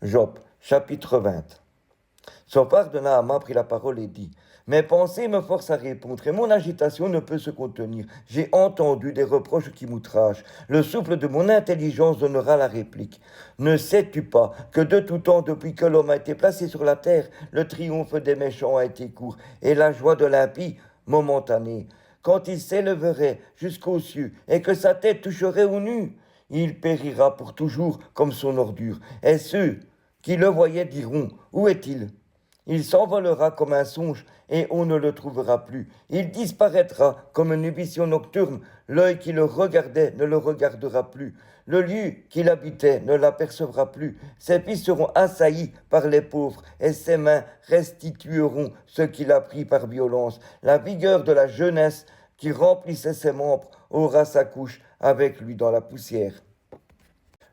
Job, chapitre 20. Son père de Naaman prit la parole et dit: Mes pensées me forcent à répondre, et mon agitation ne peut se contenir. J'ai entendu des reproches qui m'outragent. Le souffle de mon intelligence donnera la réplique. Ne sais-tu pas que de tout temps, depuis que l'homme a été placé sur la terre, le triomphe des méchants a été court, et la joie de l'impie momentanée? Quand il s'élèverait jusqu'aux cieux, et que sa tête toucherait aux nues, il périra pour toujours comme son ordure. Et ceux qui le voyaient diront: Où est-il? Il s'envolera comme un songe, et on ne le trouvera plus. Il disparaîtra comme une vision nocturne. L'œil qui le regardait ne le regardera plus. Le lieu qu'il habitait ne l'apercevra plus. Ses pieds seront assaillis par les pauvres, et ses mains restitueront ce qu'il a pris par violence. La vigueur de la jeunesse qui remplissait ses membres aura sa couche avec lui dans la poussière.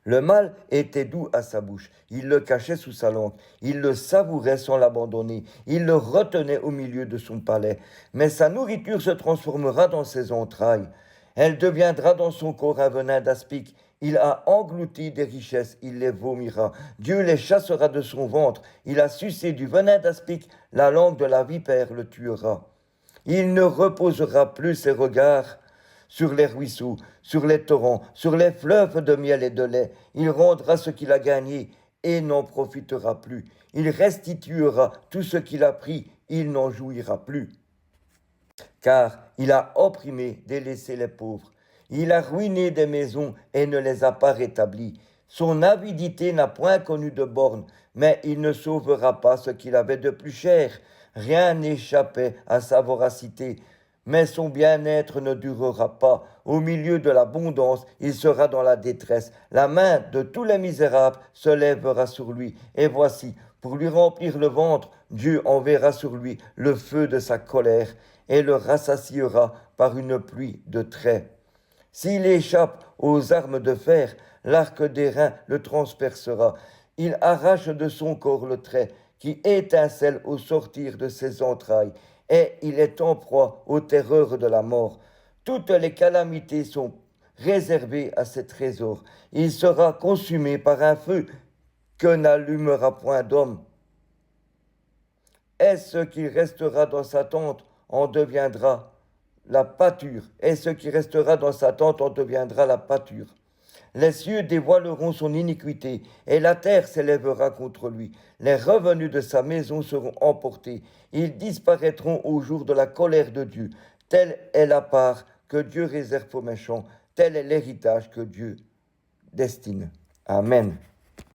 Le mal était doux à sa bouche, il le cachait sous sa langue, il le savourait sans l'abandonner, il le retenait au milieu de son palais. Mais sa nourriture se transformera dans ses entrailles, elle deviendra dans son corps un venin d'aspic. Il a englouti des richesses, il les vomira. Dieu les chassera de son ventre, il a sucé du venin d'aspic, la langue de la vipère le tuera. Il ne reposera plus ses regards sur les ruisseaux, sur les torrents, sur les fleuves de miel et de lait. Il rendra ce qu'il a gagné et n'en profitera plus. Il restituera tout ce qu'il a pris, il n'en jouira plus. Car il a opprimé, délaissé les pauvres. Il a ruiné des maisons et ne les a pas rétablies. Son avidité n'a point connu de borne, mais il ne sauvera pas ce qu'il avait de plus cher. Rien n'échappait à sa voracité, mais son bien-être ne durera pas. Au milieu de l'abondance, il sera dans la détresse. La main de tous les misérables se lèvera sur lui. Et voici, pour lui remplir le ventre, Dieu enverra sur lui le feu de sa colère et le rassasiera par une pluie de traits. S'il échappe aux armes de fer, l'arc d'airain le transpercera. Il arrache de son corps le trait qui étincelle au sortir de ses entrailles, et il est en proie aux terreurs de la mort. Toutes les calamités sont réservées à ses trésors. Il sera consumé par un feu que n'allumera point d'homme. Et ce qui restera dans sa tente en deviendra la pâture, et ce qui restera dans sa tente en deviendra la pâture. Les cieux dévoileront son iniquité, et la terre s'élèvera contre lui. Les revenus de sa maison seront emportés. Ils disparaîtront au jour de la colère de Dieu. Telle est la part que Dieu réserve aux méchants. Tel est l'héritage que Dieu destine. Amen.